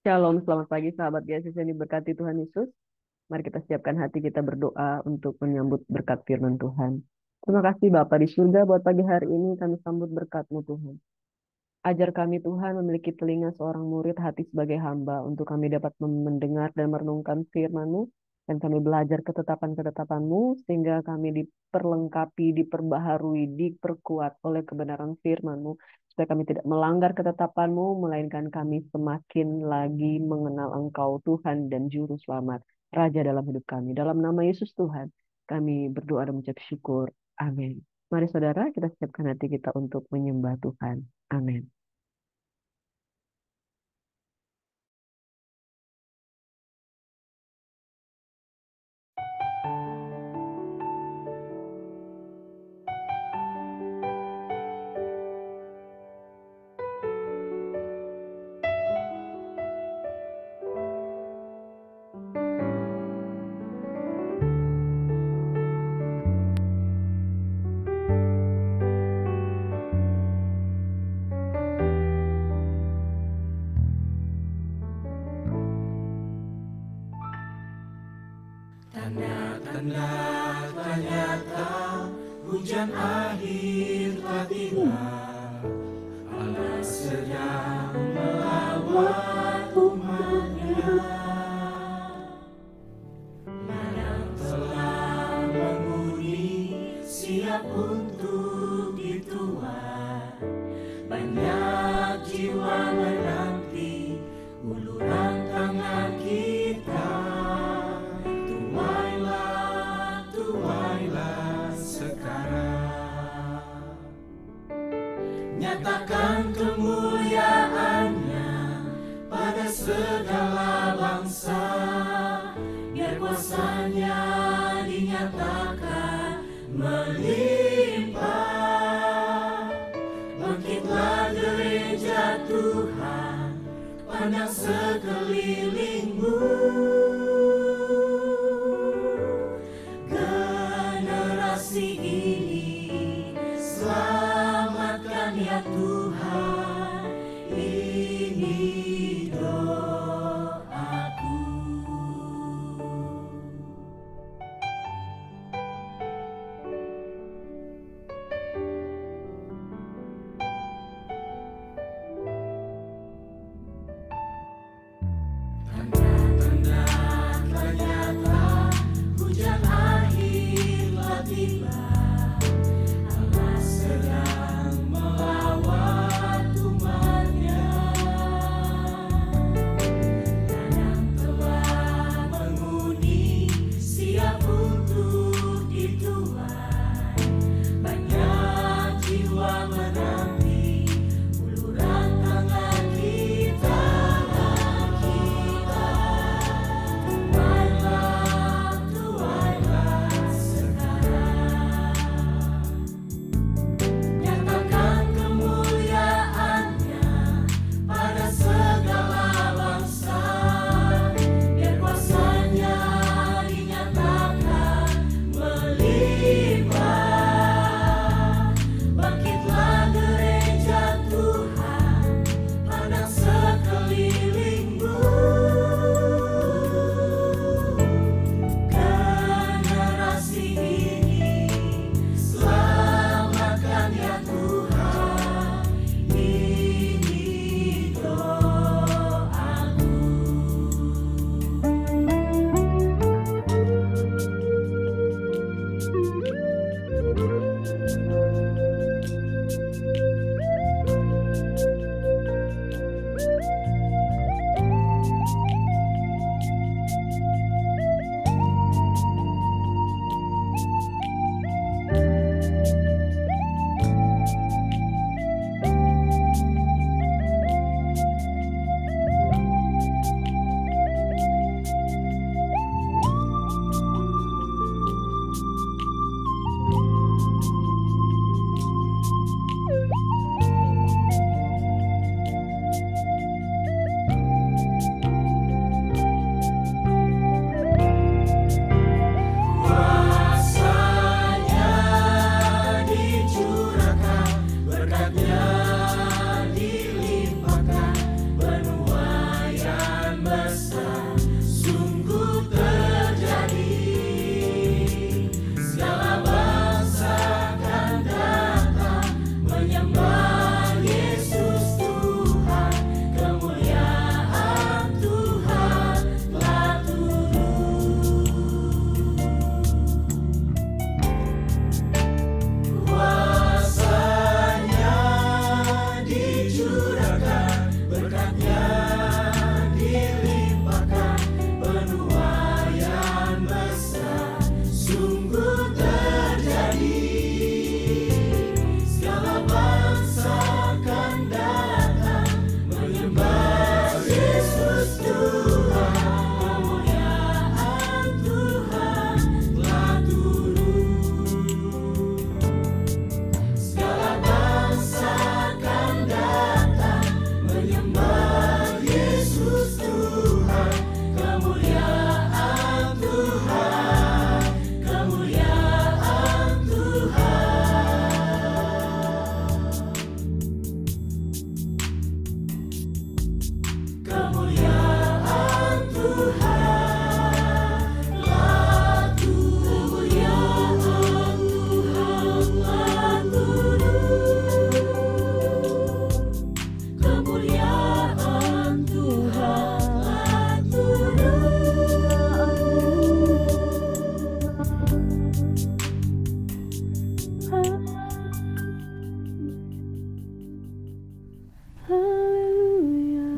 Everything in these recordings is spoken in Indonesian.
Shalom, selamat pagi sahabat GSIS yang diberkati Tuhan Yesus. Mari kita siapkan hati kita berdoa untuk menyambut berkat firman Tuhan. Terima kasih Bapa di surga buat pagi hari ini kami sambut berkat-Mu Tuhan. Ajar kami Tuhan memiliki telinga seorang murid, hati sebagai hamba untuk kami dapat mendengar dan merenungkan firman-Mu dan kami belajar ketetapan-ketetapan-Mu sehingga kami diperlengkapi, diperbaharui, diperkuat oleh kebenaran firman-Mu supaya kami tidak melanggar ketetapan-Mu melainkan kami semakin lagi mengenal Engkau Tuhan dan Juru Selamat, Raja dalam hidup kami. Dalam nama Yesus Tuhan, kami berdoa dan mengucap syukur. Amin. Mari saudara kita siapkan hati kita untuk menyembah Tuhan. Amin. Tanda-tanda ternyata hujan akhir telah tiba. Allah sedang melawat umatnya. Ladang telah menguning, siap untuk dituai. Banyak jiwa menanti uluran tangan kita. Tuailah sekarang, nyatakan kemuliaannya pada segala bangsa, biar kuasanya dinyatakan melimpah. Bangkitlah gereja Tuhan, pandang sekelilingmu. Generasi ini selamatkan ya Tuhan, ini doaku. Tanda-tanda curahkan, berkatnya dilimpahkan, penuaian besar sungguh terjadi. Segala bangsa akan datang menyembah Yesus Tuhan, kemuliaan Tuhan telah turun. Segala bangsa akan datang menyembah Yesus Tuhan, kemuliaan Tuhan, kemuliaan Tuhan, kemuliaan Tuhan telah turun, kemuliaan Tuhan telah turun, kemuliaan Tuhan telah Haleluya.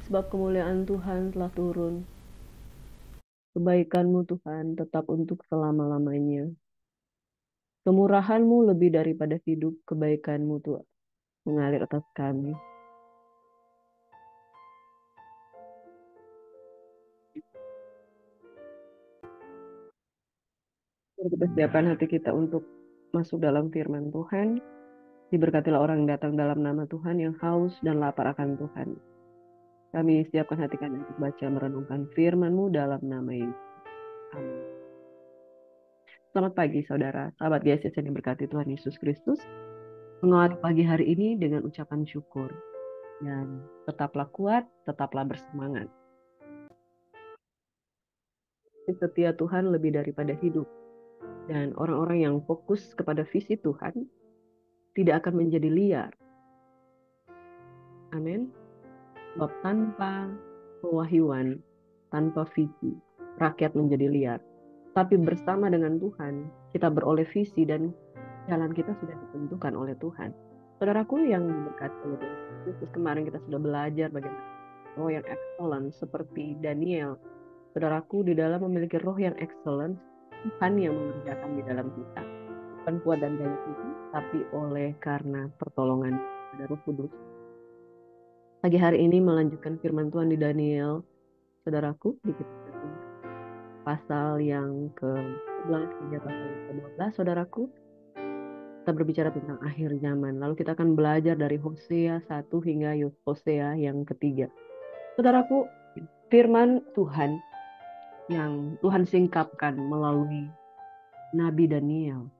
Sebab kemuliaan Tuhan telah turun. Kebaikan-Mu Tuhan tetap untuk selama-lamanya. Kemurahan-Mu lebih daripada hidup, kebaikan-Mu Tuhan mengalir atas kami. Mari kita siapkan hati kita untuk masuk dalam firman Tuhan. Diberkatilah orang yang datang dalam nama Tuhan, yang haus dan lapar akan Tuhan. Kami siapkan hati kami untuk baca merenungkan firman-Mu dalam nama Yesus. Amin. Selamat pagi saudara, sahabat GSS yang diberkati Tuhan Yesus Kristus. Mengawali pagi hari ini dengan ucapan syukur. Dan tetaplah kuat, tetaplah bersemangat. Setia Tuhan lebih daripada hidup. Dan orang-orang yang fokus kepada visi Tuhan tidak akan menjadi liar. Amin. Sebab tanpa pewahyuan, tanpa visi, rakyat menjadi liar. Tapi bersama dengan Tuhan, kita beroleh visi dan jalan kita sudah ditentukan oleh Tuhan. Saudaraku yang diberkati oleh Tuhan Yesus, kemarin kita sudah belajar bagaimana roh yang excellent seperti Daniel. Saudaraku, di dalam memiliki roh yang excellent, Tuhan yang mengerjakan di dalam kita. Bukan kuat dan gaya kita, tapi oleh karena pertolongan dari Roh Kudus. Pagi hari ini melanjutkan firman Tuhan di Daniel, saudaraku, di pasal yang ke-11 hingga pasal yang ke-12, saudaraku. Kita berbicara tentang akhir zaman. Lalu kita akan belajar dari Hosea 1 hingga Hosea yang ketiga. Saudaraku, firman Tuhan yang Tuhan singkapkan melalui Nabi Daniel.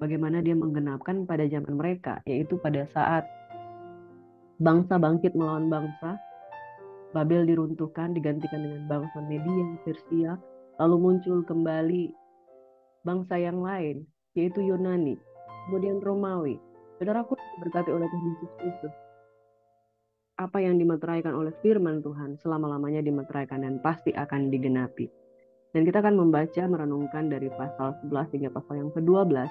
Bagaimana dia menggenapkan pada zaman mereka, yaitu pada saat bangsa bangkit melawan bangsa, Babel diruntuhkan, digantikan dengan bangsa Media, Persia, lalu muncul kembali bangsa yang lain, yaitu Yunani, kemudian Romawi. Saudaraku berkati oleh Tuhan Yesus Kristus. Apa yang dimeteraikan oleh firman Tuhan selama-lamanya dimeteraikan dan pasti akan digenapi. Dan kita akan membaca, merenungkan dari pasal 11 hingga pasal yang ke-12.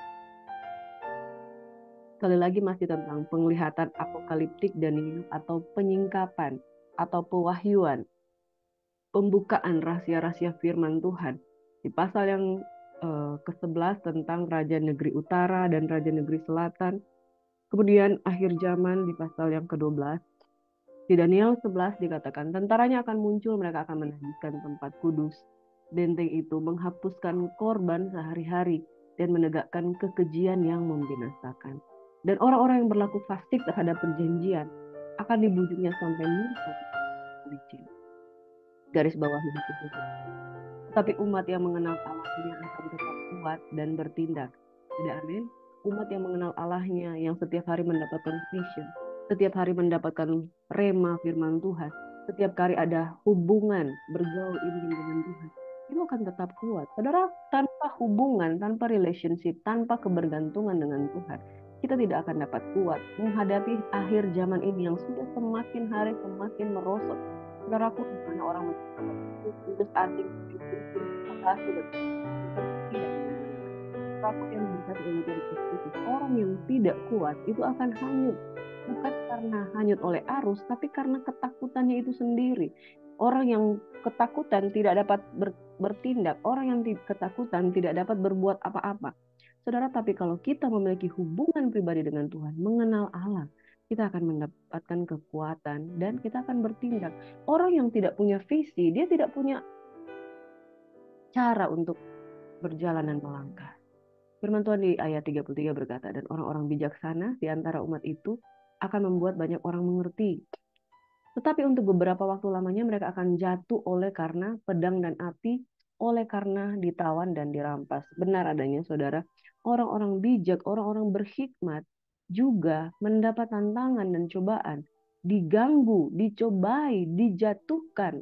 Sekali lagi masih tentang penglihatan apokaliptik Daniel atau penyingkapan atau pewahyuan, pembukaan rahasia-rahasia firman Tuhan. Di pasal yang ke-11 tentang Raja Negeri Utara dan Raja Negeri Selatan. Kemudian akhir zaman di pasal yang ke-12. Di Daniel 11 dikatakan tentaranya akan muncul, mereka akan menajiskan tempat kudus. Benteng itu menghapuskan korban sehari-hari dan menegakkan kekejian yang membinasakan. Dan orang-orang yang berlaku fasik terhadap perjanjian akan dibujuknya sampai murtad licin. Garis bawah itu. Tapi umat yang mengenal Allahnya akan tetap kuat dan bertindak. Tidak, amin. Umat yang mengenal Allahnya, yang setiap hari mendapatkan vision, setiap hari mendapatkan rema firman Tuhan, setiap kali ada hubungan bergaul intim dengan Tuhan, itu akan tetap kuat. Saudara, tanpa hubungan, tanpa relationship, tanpa kebergantungan dengan Tuhan, kita tidak akan dapat kuat menghadapi akhir zaman ini yang sudah semakin hari semakin merosot. Saudaraku, di mana orang kudus asing orang yang tidak kuat itu akan hanyut. bukan karena hanyut oleh arus, tapi karena ketakutannya itu sendiri. Orang yang ketakutan tidak dapat bertindak, orang yang ketakutan tidak dapat berbuat apa-apa. Saudara, tapi kalau kita memiliki hubungan pribadi dengan Tuhan, mengenal Allah, kita akan mendapatkan kekuatan dan kita akan bertindak. Orang yang tidak punya visi, dia tidak punya cara untuk berjalan dan melangkah. Firman Tuhan di ayat 33 berkata, dan orang-orang bijaksana di antara umat itu akan membuat banyak orang mengerti. Tetapi untuk beberapa waktu lamanya mereka akan jatuh oleh karena pedang dan api, oleh karena ditawan dan dirampas. Benar adanya saudara, orang-orang bijak, orang-orang berhikmat juga mendapat tantangan dan cobaan, diganggu, dicobai, dijatuhkan.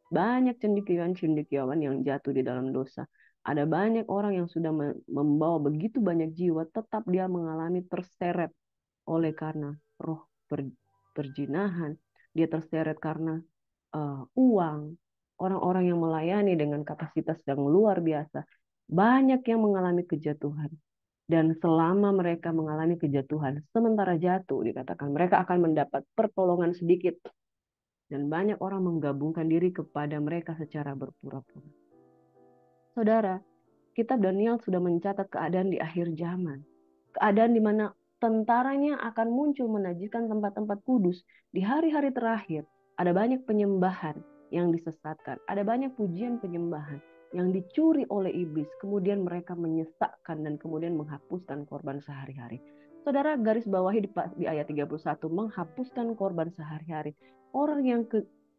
Banyak cendekiawan-cendekiawan yang jatuh di dalam dosa. Ada banyak orang yang sudah membawa begitu banyak jiwa, tetap dia mengalami terseret oleh karena roh perjinahan. Dia terseret karena uang. Orang-orang yang melayani dengan kapasitas yang luar biasa. Banyak yang mengalami kejatuhan. Dan selama mereka mengalami kejatuhan, sementara jatuh dikatakan mereka akan mendapat pertolongan sedikit. Dan banyak orang menggabungkan diri kepada mereka secara berpura-pura. Saudara, kitab Daniel sudah mencatat keadaan di akhir zaman. Keadaan di mana tentaranya akan muncul menajiskan tempat-tempat kudus. Di hari-hari terakhir, ada banyak penyembahan yang disesatkan. Ada banyak pujian penyembahan yang dicuri oleh iblis. Kemudian mereka menyesakkan dan kemudian menghapuskan korban sehari-hari. Saudara, garis bawahi di ayat 31, menghapuskan korban sehari-hari. Orang yang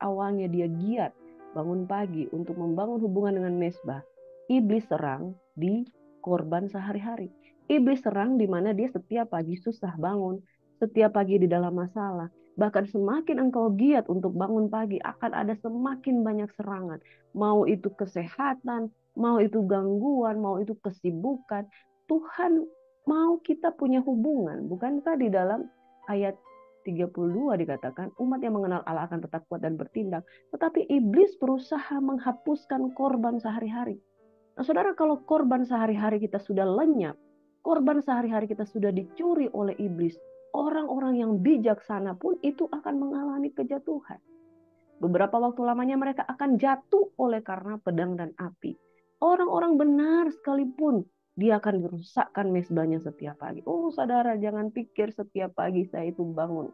awalnya dia giat bangun pagi untuk membangun hubungan dengan mezbah, iblis serang di korban sehari-hari. Iblis serang di mana dia setiap pagi susah bangun, setiap pagi di dalam masalah. Bahkan semakin engkau giat untuk bangun pagi, akan ada semakin banyak serangan. Mau itu kesehatan, mau itu gangguan, mau itu kesibukan. Tuhan mau kita punya hubungan. Bukankah di dalam ayat 32 dikatakan, umat yang mengenal Allah akan tetap kuat dan bertindak. Tetapi iblis berusaha menghapuskan korban sehari-hari. Nah, saudara, kalau korban sehari-hari kita sudah lenyap, korban sehari-hari kita sudah dicuri oleh iblis, orang-orang yang bijaksana pun itu akan mengalami kejatuhan. Beberapa waktu lamanya mereka akan jatuh oleh karena pedang dan api. Orang-orang benar sekalipun, dia akan dirusakkan mezbahnya setiap pagi. Oh saudara, jangan pikir setiap pagi saya itu bangun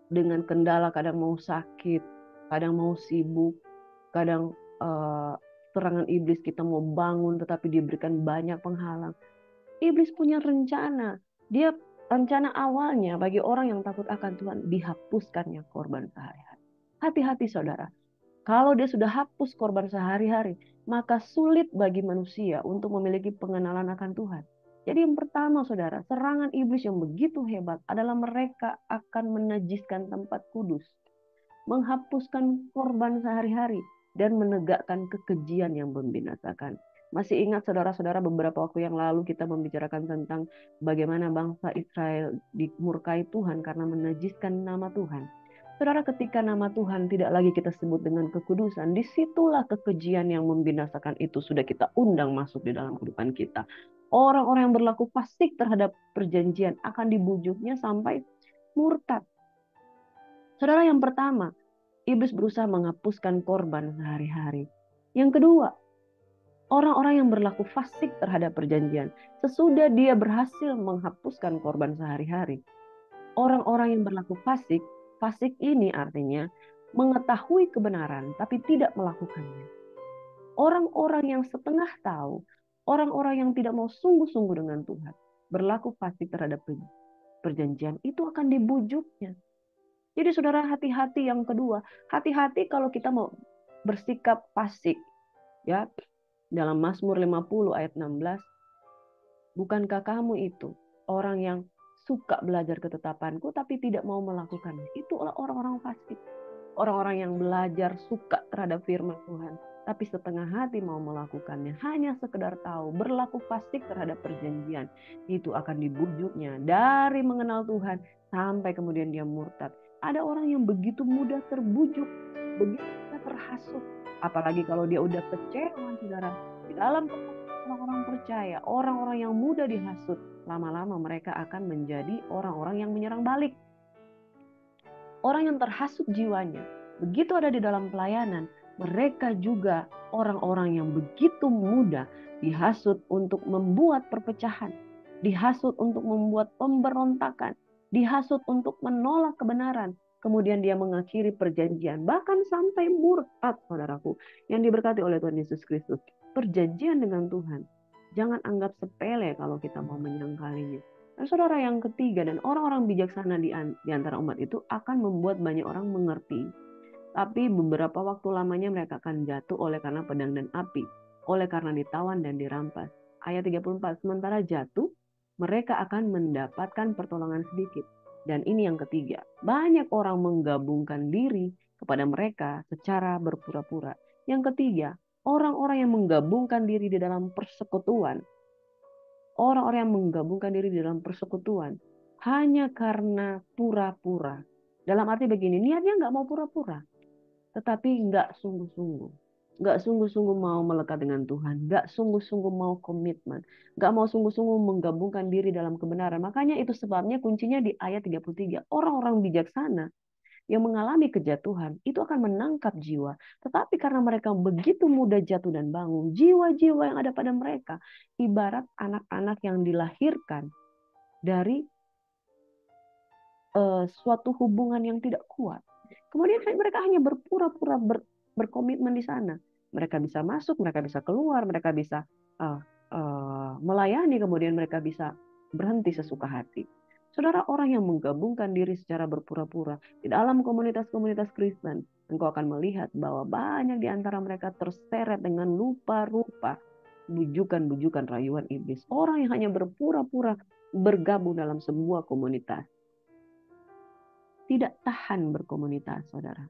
dengan kendala, kadang mau sakit, kadang mau sibuk, kadang serangan iblis kita mau bangun tetapi diberikan banyak penghalang. Iblis punya rencana. Dia rencana awalnya bagi orang yang takut akan Tuhan, dihapuskannya korban sehari-hari. Hati-hati saudara. Kalau dia sudah hapus korban sehari-hari, maka sulit bagi manusia untuk memiliki pengenalan akan Tuhan. Jadi yang pertama saudara, serangan iblis yang begitu hebat adalah mereka akan menajiskan tempat kudus, menghapuskan korban sehari-hari, dan menegakkan kekejian yang membinasakan. Masih ingat saudara-saudara beberapa waktu yang lalu kita membicarakan tentang bagaimana bangsa Israel dimurkai Tuhan karena menajiskan nama Tuhan. Saudara, ketika nama Tuhan tidak lagi kita sebut dengan kekudusan, disitulah kekejian yang membinasakan itu sudah kita undang masuk di dalam kehidupan kita. Orang-orang yang berlaku fasik terhadap perjanjian akan dibujuknya sampai murtad. Saudara, yang pertama, iblis berusaha menghapuskan korban sehari-hari. Yang kedua, orang-orang yang berlaku fasik terhadap perjanjian, sesudah dia berhasil menghapuskan korban sehari-hari, orang-orang yang berlaku fasik, fasik ini artinya mengetahui kebenaran tapi tidak melakukannya. Orang-orang yang setengah tahu, orang-orang yang tidak mau sungguh-sungguh dengan Tuhan, berlaku fasik terhadap perjanjian, itu akan dibujuknya. Jadi saudara, hati-hati. Yang kedua, hati-hati kalau kita mau bersikap fasik. Ya, dalam Mazmur 50 ayat 16, bukankah kamu itu orang yang suka belajar ketetapanku tapi tidak mau melakukannya? Itulah orang-orang fasik. Orang-orang yang belajar suka terhadap firman Tuhan, tapi setengah hati mau melakukannya, hanya sekedar tahu, berlaku fasik terhadap perjanjian, itu akan dibujuknya dari mengenal Tuhan sampai kemudian dia murtad. Ada orang yang begitu mudah terbujuk, begitu mudah terhasut, apalagi kalau dia udah kecewa, saudara. Di dalam orang-orang percaya, orang-orang yang mudah dihasut, lama-lama mereka akan menjadi orang-orang yang menyerang balik. Orang yang terhasut jiwanya. Begitu ada di dalam pelayanan, mereka juga orang-orang yang begitu mudah dihasut untuk membuat perpecahan, dihasut untuk membuat pemberontakan, dihasut untuk menolak kebenaran. Kemudian dia mengakhiri perjanjian, bahkan sampai murtad, saudaraku, yang diberkati oleh Tuhan Yesus Kristus. Perjanjian dengan Tuhan, jangan anggap sepele kalau kita mau menyangkalinya. Dan saudara, yang ketiga, dan orang-orang bijaksana di antara umat itu akan membuat banyak orang mengerti. Tapi beberapa waktu lamanya mereka akan jatuh oleh karena pedang dan api, oleh karena ditawan dan dirampas. Ayat 34, sementara jatuh, mereka akan mendapatkan pertolongan sedikit. Dan ini yang ketiga, banyak orang menggabungkan diri kepada mereka secara berpura-pura. Yang ketiga, orang-orang yang menggabungkan diri di dalam persekutuan, orang-orang yang menggabungkan diri di dalam persekutuan hanya karena pura-pura. Dalam arti begini, niatnya nggak mau pura-pura, tetapi nggak sungguh-sungguh. Nggak sungguh-sungguh mau melekat dengan Tuhan, nggak sungguh-sungguh mau komitmen, nggak mau sungguh-sungguh menggabungkan diri dalam kebenaran. Makanya itu sebabnya kuncinya di ayat 33. Orang-orang bijaksana yang mengalami kejatuhan itu akan menangkap jiwa. Tetapi karena mereka begitu mudah jatuh dan bangun, jiwa-jiwa yang ada pada mereka ibarat anak-anak yang dilahirkan dari suatu hubungan yang tidak kuat. Kemudian mereka hanya berpura-pura berkomitmen di sana. Mereka bisa masuk, mereka bisa keluar, mereka bisa melayani, kemudian mereka bisa berhenti sesuka hati. Saudara, orang yang menggabungkan diri secara berpura-pura di dalam komunitas-komunitas Kristen, engkau akan melihat bahwa banyak di antara mereka terseret dengan lupa-rupa bujukan-bujukan rayuan iblis. Orang yang hanya berpura-pura bergabung dalam sebuah komunitas tidak tahan berkomunitas, saudara.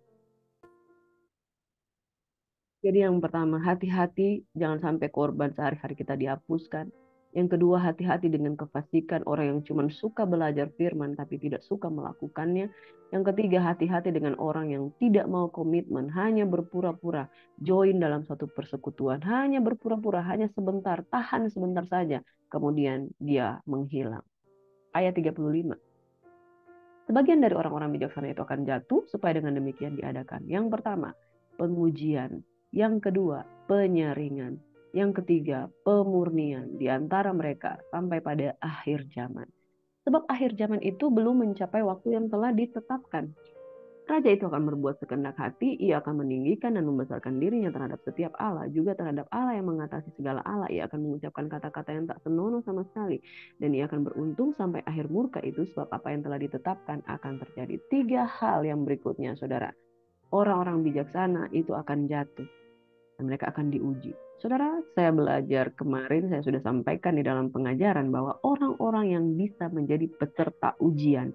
Jadi yang pertama, hati-hati jangan sampai korban sehari-hari kita dihapuskan. Yang kedua, hati-hati dengan kefasikan orang yang cuma suka belajar firman tapi tidak suka melakukannya. Yang ketiga, hati-hati dengan orang yang tidak mau komitmen, hanya berpura-pura join dalam suatu persekutuan, hanya berpura-pura, hanya sebentar, tahan sebentar saja, kemudian dia menghilang. Ayat 35. Sebagian dari orang-orang bijaksana itu akan jatuh supaya dengan demikian diadakan. Yang pertama, pengujian. Yang kedua, penyaringan. Yang ketiga, pemurnian di antara mereka sampai pada akhir zaman. Sebab akhir zaman itu belum mencapai waktu yang telah ditetapkan. Raja itu akan berbuat sekendak hati, ia akan meninggikan dan membesarkan dirinya terhadap setiap Allah, juga terhadap Allah yang mengatasi segala Allah. Ia akan mengucapkan kata-kata yang tak senonoh sama sekali, dan ia akan beruntung sampai akhir murka itu, sebab apa yang telah ditetapkan akan terjadi. 3 hal yang berikutnya, saudara. Orang-orang bijaksana itu akan jatuh, dan mereka akan diuji. Saudara, saya belajar kemarin, saya sudah sampaikan di dalam pengajaran bahwa orang-orang yang bisa menjadi peserta ujian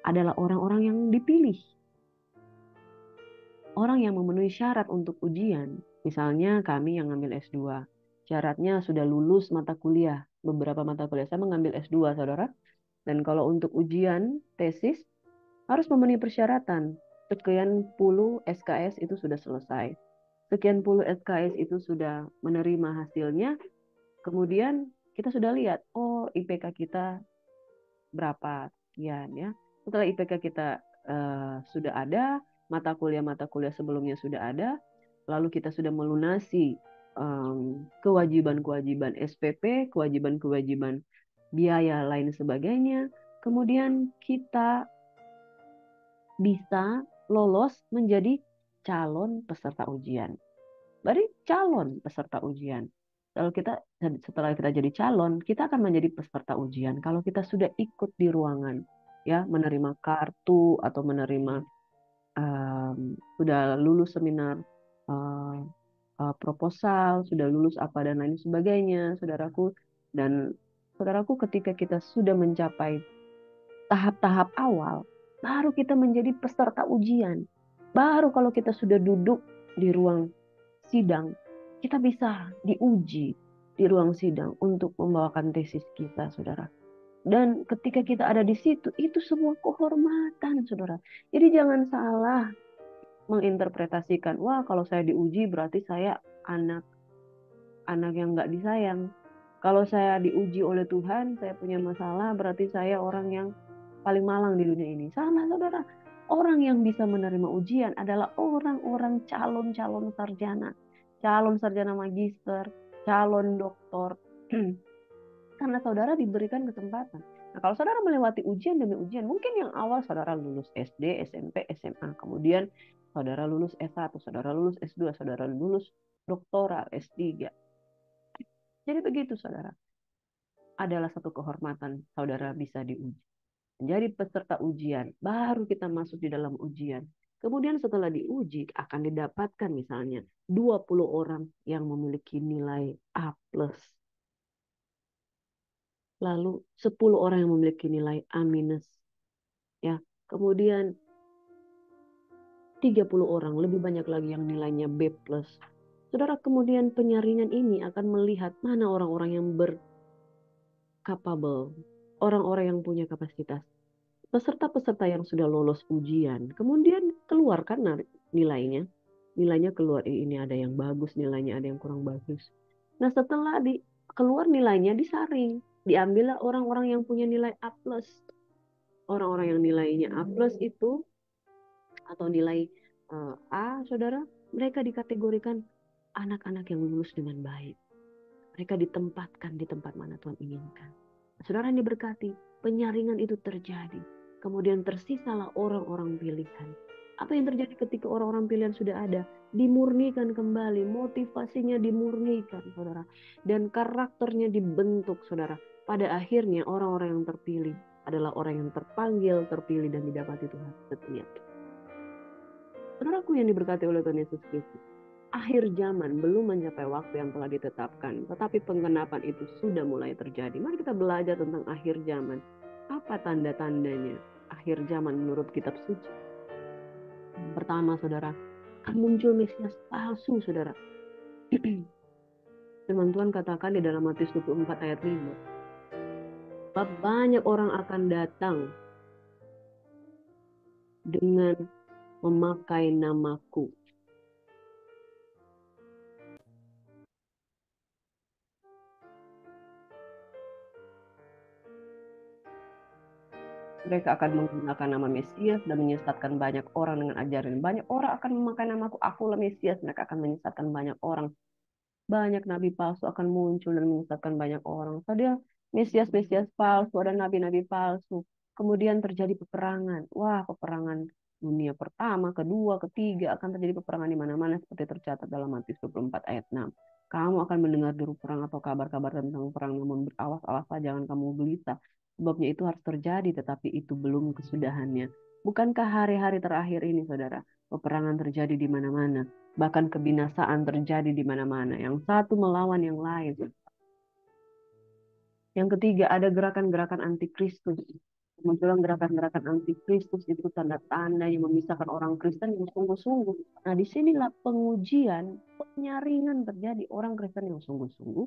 adalah orang-orang yang dipilih. Orang yang memenuhi syarat untuk ujian, misalnya kami yang ngambil S2, syaratnya sudah lulus mata kuliah, beberapa mata kuliah. Saya mengambil S2, saudara. Dan kalau untuk ujian tesis, harus memenuhi persyaratan. Sekian puluh SKS itu sudah selesai. Sekian puluh SKS itu sudah menerima hasilnya. Kemudian kita sudah lihat, oh IPK kita berapa sekian ya. Setelah IPK kita sudah ada, mata kuliah sebelumnya sudah ada, lalu kita sudah melunasi kewajiban-kewajiban SPP, kewajiban-kewajiban biaya lain sebagainya, kemudian kita bisa lolos menjadi calon peserta ujian. Berarti calon peserta ujian. Setelah kita jadi calon, kita akan menjadi peserta ujian. Kalau kita sudah ikut di ruangan, ya menerima kartu atau menerima sudah lulus seminar proposal, sudah lulus apa dan lain sebagainya, saudaraku. Dan saudaraku, ketika kita sudah mencapai tahap-tahap awal, baru kita menjadi peserta ujian. Baru kalau kita sudah duduk di ruang sidang, kita bisa diuji di ruang sidang untuk membawakan tesis kita, saudara. Dan ketika kita ada di situ, itu sebuah kehormatan, saudara. Jadi jangan salah menginterpretasikan, wah kalau saya diuji berarti saya anak yang nggak disayang. Kalau saya diuji oleh Tuhan, saya punya masalah, berarti saya orang yang paling malang di dunia ini. Salah, saudara. Orang yang bisa menerima ujian adalah orang-orang calon-calon sarjana, calon sarjana magister, calon doktor. Karena saudara diberikan kesempatan. Nah, kalau saudara melewati ujian demi ujian, mungkin yang awal saudara lulus SD, SMP, SMA, kemudian saudara lulus S1, saudara lulus S2, saudara lulus doktoral, S3. Jadi begitu, saudara. Adalah satu kehormatan saudara bisa diuji. Menjadi peserta ujian, baru kita masuk di dalam ujian. Kemudian setelah diuji akan didapatkan misalnya 20 orang yang memiliki nilai A+. Lalu 10 orang yang memiliki nilai A-. Ya. Kemudian 30 orang, lebih banyak lagi yang nilainya B+. Saudara, kemudian penyaringan ini akan melihat mana orang-orang yang berkapabel, orang-orang yang punya kapasitas. Peserta-peserta yang sudah lolos ujian, kemudian keluarkan nilainya. Nilainya keluar, ini ada yang bagus nilainya, ada yang kurang bagus. Nah, setelah keluar nilainya disaring. Diambillah orang-orang yang punya nilai A+. Orang-orang yang nilainya A+ itu atau nilai A, saudara, mereka dikategorikan anak-anak yang lulus dengan baik. Mereka ditempatkan di tempat mana Tuhan inginkan. Saudara yang diberkati, penyaringan itu terjadi. Kemudian tersisalah orang-orang pilihan. Apa yang terjadi ketika orang-orang pilihan sudah ada? Dimurnikan kembali, motivasinya dimurnikan, saudara. Dan karakternya dibentuk, saudara. Pada akhirnya orang-orang yang terpilih adalah orang yang terpanggil, terpilih, dan didapati Tuhan setiap. Saudaraku yang diberkati oleh Tuhan Yesus Kristus, akhir zaman belum mencapai waktu yang telah ditetapkan, tetapi penggenapan itu sudah mulai terjadi. Mari kita belajar tentang akhir zaman. Apa tanda-tandanya akhir zaman menurut kitab suci? Yang pertama, saudara, akan muncul Mesias palsu, saudara. Firman Tuhan katakan di dalam Matius 24 ayat 5. Sebab banyak orang akan datang dengan memakai namaku. Mereka akan menggunakan nama Mesias dan menyesatkan banyak orang dengan ajaran. Banyak orang akan memakai namaku, akulah Mesias. Mereka akan menyesatkan banyak orang. Banyak nabi palsu akan muncul dan menyesatkan banyak orang. Tadi Mesias-Mesias palsu, ada nabi-nabi palsu. Kemudian terjadi peperangan. Wah, peperangan dunia pertama, kedua, ketiga. Akan terjadi peperangan di mana-mana seperti tercatat dalam Matius 24 ayat 6. Kamu akan mendengar deru perang atau kabar-kabar tentang perang, namun berawas-awaslah, jangan kamu gelisah. Sebabnya itu harus terjadi, tetapi itu belum kesudahannya. Bukankah hari-hari terakhir ini, saudara, peperangan terjadi di mana-mana? Bahkan kebinasaan terjadi di mana-mana. Yang satu melawan yang lain. Yang ketiga, ada gerakan-gerakan antikristus. Munculan gerakan-gerakan antikristus itu tanda-tanda yang memisahkan orang Kristen yang sungguh-sungguh. Nah, disinilah pengujian, penyaringan terjadi orang Kristen yang sungguh-sungguh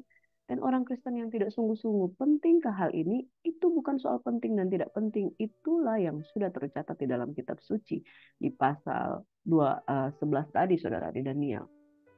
dan orang Kristen yang tidak sungguh-sungguh. Pentingkah hal ini? Itu bukan soal penting dan tidak penting. Itulah yang sudah tercatat di dalam kitab suci di pasal 11 tadi, saudara, di Daniel.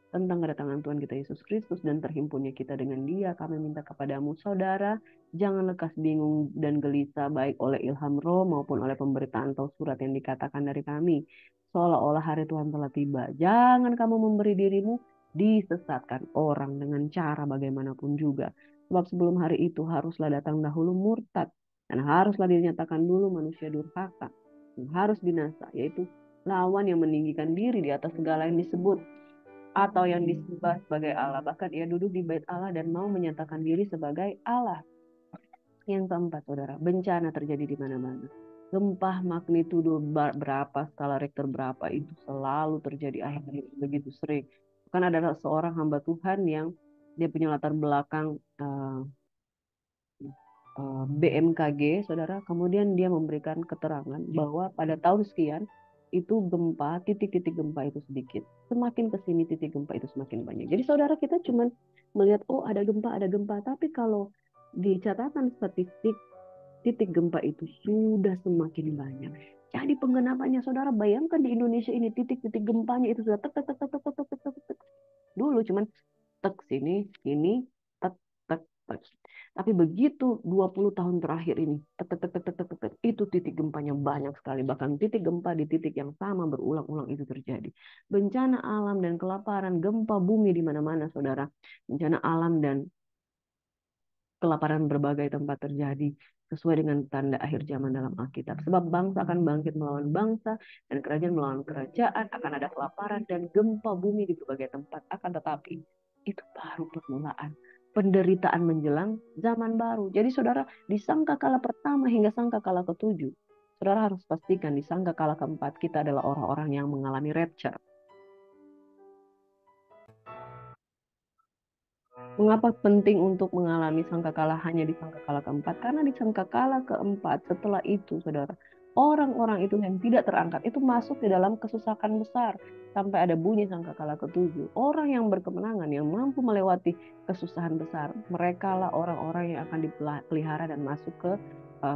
Tentang kedatangan Tuhan kita Yesus Kristus dan terhimpunnya kita dengan Dia, kami minta kepadamu, saudara, jangan lekas bingung dan gelisah baik oleh ilham roh maupun oleh pemberitaan atau surat yang dikatakan dari kami. Seolah-olah hari Tuhan telah tiba. Jangan kamu memberi dirimu disesatkan orang dengan cara bagaimanapun juga. Sebab sebelum hari itu haruslah datang dahulu murtad. Dan haruslah dinyatakan dulu manusia durhaka. Yang harus binasa, yaitu lawan yang meninggikan diri di atas segala yang disebut atau yang disembah sebagai Allah. Bahkan ia duduk di bait Allah dan mau menyatakan diri sebagai Allah. Yang keempat, saudara, bencana terjadi di mana-mana. Gempa magnitudo berapa, skala Richter berapa, itu selalu terjadi akhirnya begitu sering. Kan ada seorang hamba Tuhan yang dia punya latar belakang BMKG, saudara. Kemudian dia memberikan keterangan bahwa pada tahun sekian itu gempa, titik-titik gempa itu sedikit. Semakin ke sini titik gempa itu semakin banyak. Jadi saudara, kita cuma melihat, oh ada gempa, ada gempa. Tapi kalau di catatan statistik, titik gempa itu sudah semakin banyak. Jadi penggenapannya, saudara, bayangkan di Indonesia ini titik-titik gempanya itu sudah tek tek tek tek tek tek tek tek. Dulu cuman tek sini, tek tek Tapi begitu 20 tahun terakhir ini, tek, tek, tek, tek, tek, tek, tek, itu titik gempanya banyak sekali. Bahkan titik gempa di titik yang sama berulang-ulang itu terjadi. Bencana alam dan kelaparan, gempa bumi di mana-mana, saudara. Bencana alam dan kelaparan berbagai tempat terjadi sesuai dengan tanda akhir zaman dalam Alkitab. Sebab bangsa akan bangkit melawan bangsa dan kerajaan melawan kerajaan, akan ada kelaparan dan gempa bumi di berbagai tempat. Akan tetapi itu baru permulaan. Penderitaan menjelang zaman baru. Jadi saudara, di sangkakala pertama hingga sangkakala ketujuh, saudara harus pastikan di sangkakala keempat kita adalah orang-orang yang mengalami rapture. Mengapa penting untuk mengalami sangkakala hanya di sangkakala keempat? Karena di sangkakala keempat setelah itu, saudara, orang-orang itu yang tidak terangkat itu masuk di dalam kesusahan besar sampai ada bunyi sangkakala ketujuh. Orang yang berkemenangan, yang mampu melewati kesusahan besar, mereka lah orang-orang yang akan dipelihara dan masuk ke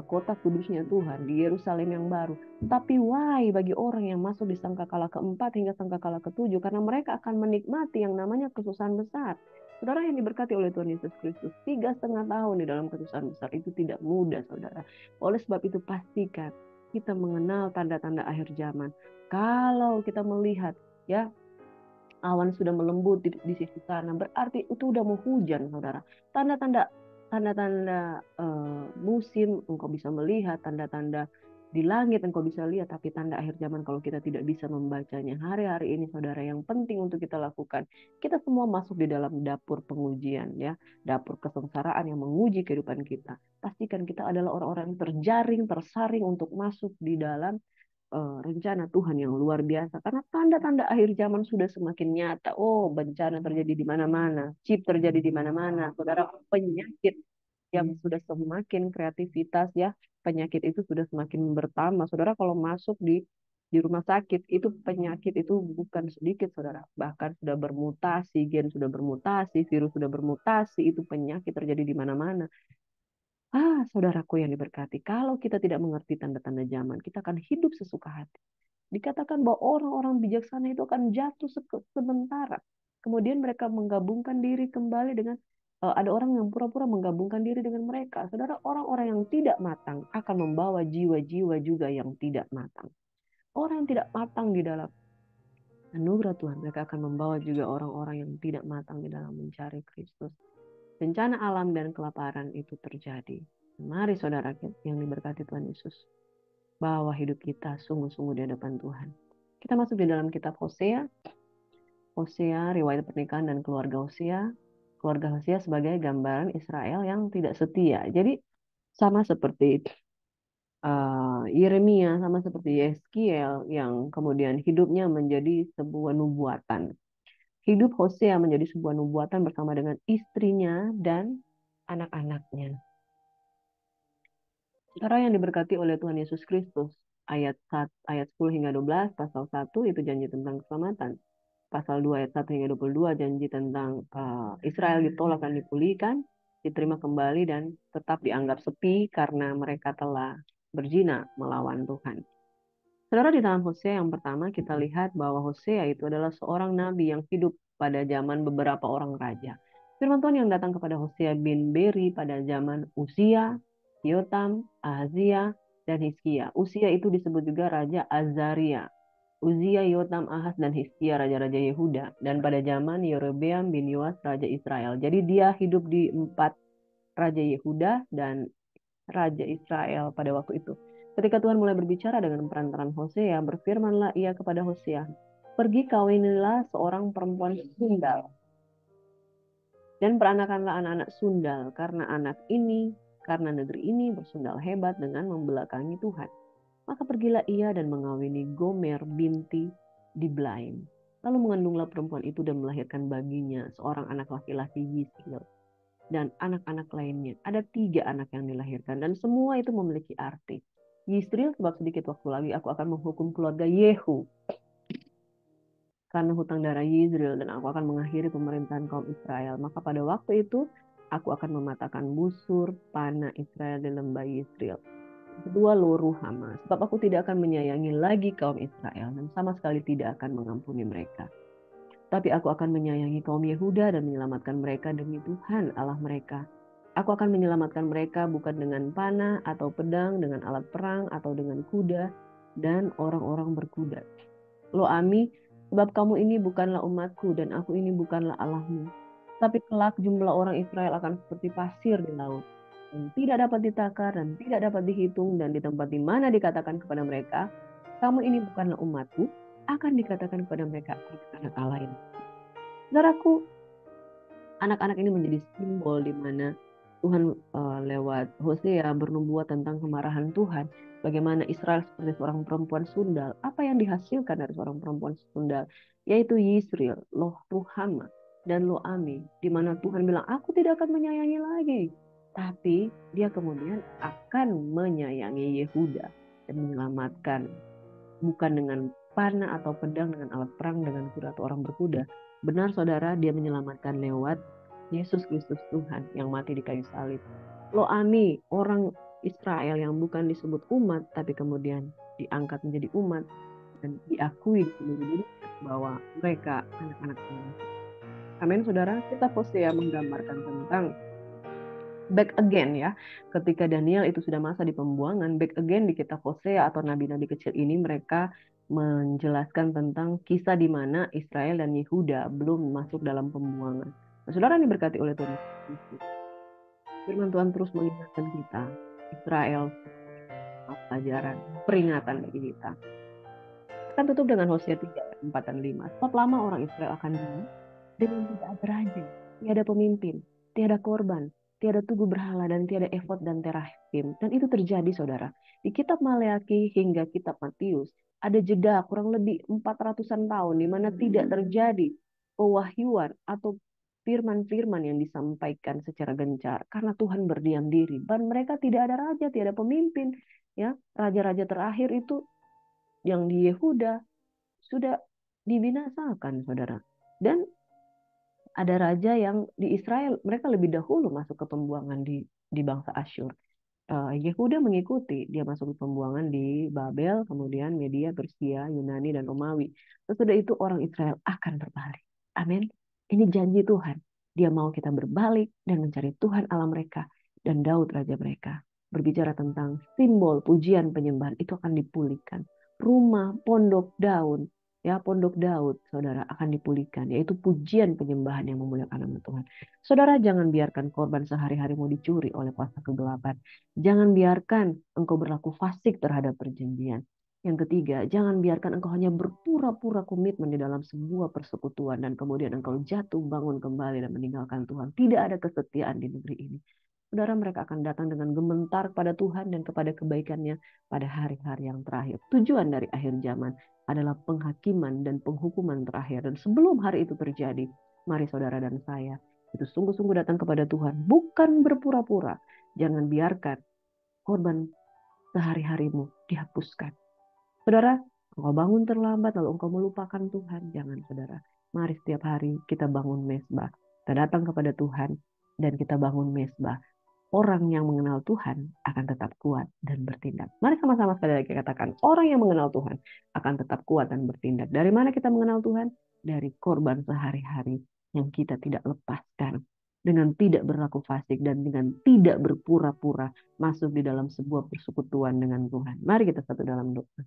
kota kudusnya Tuhan di Yerusalem yang baru. Tapi why bagi orang yang masuk di sangkakala keempat hingga sangkakala ketujuh? Karena mereka akan menikmati yang namanya kesusahan besar. Saudara yang diberkati oleh Tuhan Yesus Kristus, 3,5 tahun di dalam kesusahan besar itu tidak mudah, saudara. Oleh sebab itu pastikan kita mengenal tanda-tanda akhir zaman. Kalau kita melihat ya awan sudah melembut di sisi sana, berarti itu udah mau hujan, saudara. Tanda-tanda musim engkau bisa melihat, tanda-tanda di langit engkau bisa lihat, tapi tanda akhir zaman kalau kita tidak bisa membacanya hari-hari ini, saudara, yang penting untuk kita lakukan, kita semua masuk di dalam dapur pengujian, ya, dapur kesengsaraan yang menguji kehidupan kita. Pastikan kita adalah orang-orang yang terjaring, tersaring untuk masuk di dalam rencana Tuhan yang luar biasa. Karena tanda-tanda akhir zaman sudah semakin nyata. Oh, bencana terjadi di mana-mana, chip terjadi di mana-mana. Saudara, penyakit yang sudah semakin kreativitas ya, penyakit itu sudah semakin bertambah. Saudara, kalau masuk di rumah sakit itu penyakit itu bukan sedikit, saudara. Bahkan sudah bermutasi, gen sudah bermutasi, virus sudah bermutasi, itu penyakit terjadi di mana-mana. Saudaraku yang diberkati, kalau kita tidak mengerti tanda-tanda zaman, kita akan hidup sesuka hati. Dikatakan bahwa orang-orang bijaksana itu akan jatuh sementara. Kemudian mereka menggabungkan diri kembali dengan, ada orang yang pura-pura menggabungkan diri dengan mereka. Saudara, orang-orang yang tidak matang akan membawa jiwa-jiwa juga yang tidak matang. Orang yang tidak matang di dalam anugerah Tuhan, mereka akan membawa juga orang-orang yang tidak matang di dalam mencari Kristus. Bencana alam dan kelaparan itu terjadi. Mari saudara yang diberkati Tuhan Yesus, bawa hidup kita sungguh-sungguh di hadapan Tuhan. Kita masuk di dalam kitab Hosea. Hosea, riwayat pernikahan dan keluarga Hosea. Keluarga Hosea sebagai gambaran Israel yang tidak setia. Jadi sama seperti Yeremia, sama seperti Yeskiel yang kemudian hidupnya menjadi sebuah nubuatan. Hidup Hosea menjadi sebuah nubuatan bersama dengan istrinya dan anak-anaknya. Saudara yang diberkati oleh Tuhan Yesus Kristus, ayat 10 hingga 12, pasal 1 itu janji tentang keselamatan. Pasal 2 ayat 1 hingga 22 janji tentang Israel ditolak dan dipulihkan, diterima kembali dan tetap dianggap sepi karena mereka telah berzina melawan Tuhan. Saudara, di dalam Hosea yang pertama kita lihat bahwa Hosea itu adalah seorang nabi yang hidup pada zaman beberapa orang raja. Firman Tuhan yang datang kepada Hosea bin Beri pada zaman Uzia, Yotam, Ahazia, dan Hizkia. Uzia itu disebut juga Raja Azaria. Uzia, Yotam, Ahaz, dan Hizkia raja-raja Yehuda. Dan pada zaman Yerobeam bin Yoas Raja Israel. Jadi dia hidup di 4 Raja Yehuda dan Raja Israel pada waktu itu. Ketika Tuhan mulai berbicara dengan perantaran Hosea, berfirmanlah ia kepada Hosea, pergi kawinilah seorang perempuan sundal dan peranakanlah anak-anak sundal karena negeri ini bersundal hebat dengan membelakangi Tuhan. Maka pergilah ia dan mengawini Gomer binti Diblaim. Lalu mengandunglah perempuan itu dan melahirkan baginya seorang anak laki-laki Yisrael dan anak-anak lainnya. Ada 3 anak yang dilahirkan dan semua itu memiliki arti. Yisrael, sebab sedikit waktu lagi aku akan menghukum keluarga Yehu karena hutang darah Yisrael dan aku akan mengakhiri pemerintahan kaum Israel. Maka pada waktu itu aku akan mematahkan busur panah Israel di lembah Yisrael. Kedua, Lo-ruhama, sebab aku tidak akan menyayangi lagi kaum Israel dan sama sekali tidak akan mengampuni mereka. Tapi aku akan menyayangi kaum Yehuda dan menyelamatkan mereka demi Tuhan Allah mereka. Aku akan menyelamatkan mereka bukan dengan panah atau pedang, dengan alat perang atau dengan kuda dan orang-orang berkuda. Lo Ami, sebab kamu ini bukanlah umatku dan aku ini bukanlah Allahmu. Tapi kelak jumlah orang Israel akan seperti pasir di laut. Dan tidak dapat ditakar dan tidak dapat dihitung, dan di tempat di mana dikatakan kepada mereka, kamu ini bukanlah umatku, akan dikatakan kepada mereka, anak Allah lain. Saudaraku, anak-anak ini menjadi simbol di mana Tuhan lewat Hosea bernubuat tentang kemarahan Tuhan. Bagaimana Israel seperti seorang perempuan sundal. Apa yang dihasilkan dari seorang perempuan sundal? Yaitu Yisrael, Loh Ruhama, dan Lo Ami. Di mana Tuhan bilang, aku tidak akan menyayangi lagi. Tapi dia kemudian akan menyayangi Yehuda dan menyelamatkan. Bukan dengan panah atau pedang, dengan alat perang, dengan kuda atau orang berkuda. Benar saudara, dia menyelamatkan lewat Yesus Kristus Tuhan yang mati di kayu salib. Lo Ami, orang Israel yang bukan disebut umat, tapi kemudian diangkat menjadi umat dan diakui di seluruh dunia bahwa mereka anak-anak Allah. Amin saudara, kita Hosea menggambarkan tentang back again ya. Ketika Daniel itu sudah masa di pembuangan, back again di kitab Hosea atau nabi-nabi kecil ini mereka menjelaskan tentang kisah di mana Israel dan Yehuda belum masuk dalam pembuangan. Nah, saudara ini berkati oleh Tuhan Yesus. Firman Tuhan terus mengingatkan kita, Israel, pelajaran, peringatan bagi kita. Akan tutup dengan Hosea 3, 4, dan 5. Sebab lama orang Israel akan diam dengan tidak ada raja, tiada pemimpin, tiada korban, tiada tugu berhala, dan tiada efod dan terahim. Dan itu terjadi, saudara. Di kitab Maleaki hingga kitab Matius, ada jeda kurang lebih 400-an tahun di mana tidak terjadi pewahyuan atau firman-firman yang disampaikan secara gencar karena Tuhan berdiam diri. Dan mereka tidak ada raja, tidak ada pemimpin. Ya, raja-raja terakhir itu yang di Yehuda sudah dibinasakan, saudara. Dan ada raja yang di Israel, mereka lebih dahulu masuk ke pembuangan di bangsa Asyur. Yehuda mengikuti, dia masuk ke pembuangan di Babel, kemudian Media, Persia, Yunani, dan Romawi. Sesudah itu orang Israel akan berbalik. Amin. Ini janji Tuhan. Dia mau kita berbalik dan mencari Tuhan Allah mereka dan Daud raja mereka. Berbicara tentang simbol pujian penyembahan itu akan dipulihkan. Rumah, pondok daun, ya pondok Daud, saudara, akan dipulihkan, yaitu pujian penyembahan yang memuliakan nama Tuhan. Saudara, jangan biarkan korban sehari-harimu dicuri oleh kuasa kegelapan. Jangan biarkan engkau berlaku fasik terhadap perjanjian. Yang ketiga, jangan biarkan engkau hanya berpura-pura komitmen di dalam sebuah persekutuan dan kemudian engkau jatuh bangun kembali dan meninggalkan Tuhan. Tidak ada kesetiaan di negeri ini. Saudara, mereka akan datang dengan gementar kepada Tuhan dan kepada kebaikannya pada hari-hari yang terakhir. Tujuan dari akhir zaman adalah penghakiman dan penghukuman terakhir. Dan sebelum hari itu terjadi, mari saudara dan saya itu sungguh-sungguh datang kepada Tuhan. Bukan berpura-pura. Jangan biarkan korban sehari-harimu dihapuskan. Saudara, engkau bangun terlambat lalu engkau melupakan Tuhan. Jangan, saudara. Mari setiap hari kita bangun mesbah. Kita datang kepada Tuhan dan kita bangun mesbah. Orang yang mengenal Tuhan akan tetap kuat dan bertindak. Mari sama-sama sekali lagi katakan, orang yang mengenal Tuhan akan tetap kuat dan bertindak. Dari mana kita mengenal Tuhan? Dari korban sehari-hari yang kita tidak lepaskan. Dengan tidak berlaku fasik dan dengan tidak berpura-pura masuk di dalam sebuah persekutuan dengan Tuhan. Mari kita satu dalam doa.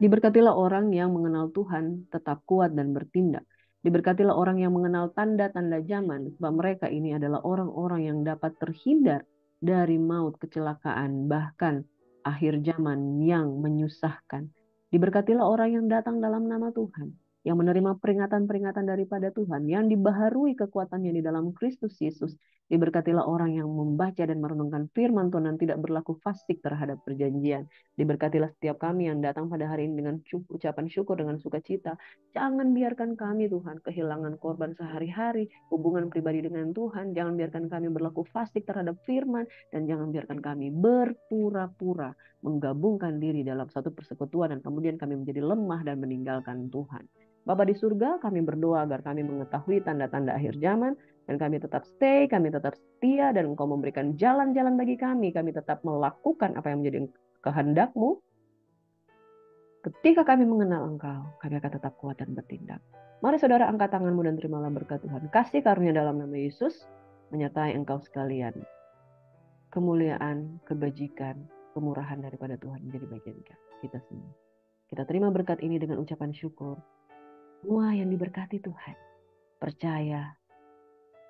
Diberkatilah orang yang mengenal Tuhan tetap kuat dan bertindak. Diberkatilah orang yang mengenal tanda-tanda zaman, sebab mereka ini adalah orang-orang yang dapat terhindar dari maut, kecelakaan, bahkan akhir zaman yang menyusahkan. Diberkatilah orang yang datang dalam nama Tuhan, yang menerima peringatan-peringatan daripada Tuhan, yang dibaharui kekuatannya di dalam Kristus Yesus. Diberkatilah orang yang membaca dan merenungkan firman Tuhan dan tidak berlaku fasik terhadap perjanjian. Diberkatilah setiap kami yang datang pada hari ini dengan ucapan syukur, dengan sukacita. Jangan biarkan kami, Tuhan, kehilangan korban sehari-hari, hubungan pribadi dengan Tuhan. Jangan biarkan kami berlaku fasik terhadap firman, dan jangan biarkan kami berpura-pura menggabungkan diri dalam satu persekutuan, dan kemudian kami menjadi lemah dan meninggalkan Tuhan. Bapa di surga, kami berdoa agar kami mengetahui tanda-tanda akhir zaman, dan kami tetap stay, kami tetap setia, dan Engkau memberikan jalan-jalan bagi kami. Kami tetap melakukan apa yang menjadi kehendak-Mu. Ketika kami mengenal Engkau, kami akan tetap kuat dan bertindak. Mari saudara angkat tanganmu dan terimalah berkat Tuhan. Kasih karunia dalam nama Yesus. menyertai engkau sekalian. Kemuliaan, kebajikan, kemurahan daripada Tuhan menjadi bagian kita semua. Kita terima berkat ini dengan ucapan syukur. Semua yang diberkati Tuhan, percaya,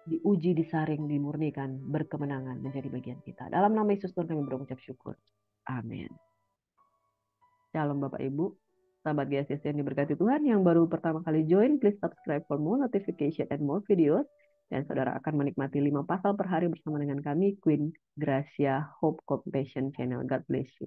diuji, disaring, dimurnikan, berkemenangan menjadi bagian kita. Dalam nama Yesus Tuhan kami berucap syukur. Amin. Shalom Bapak Ibu, sahabat GSS yang diberkati Tuhan, yang baru pertama kali join, please subscribe for more notification and more videos. Dan saudara akan menikmati 5 pasal per hari bersama dengan kami, Queen Gracia Hope Compassion Channel. God bless you.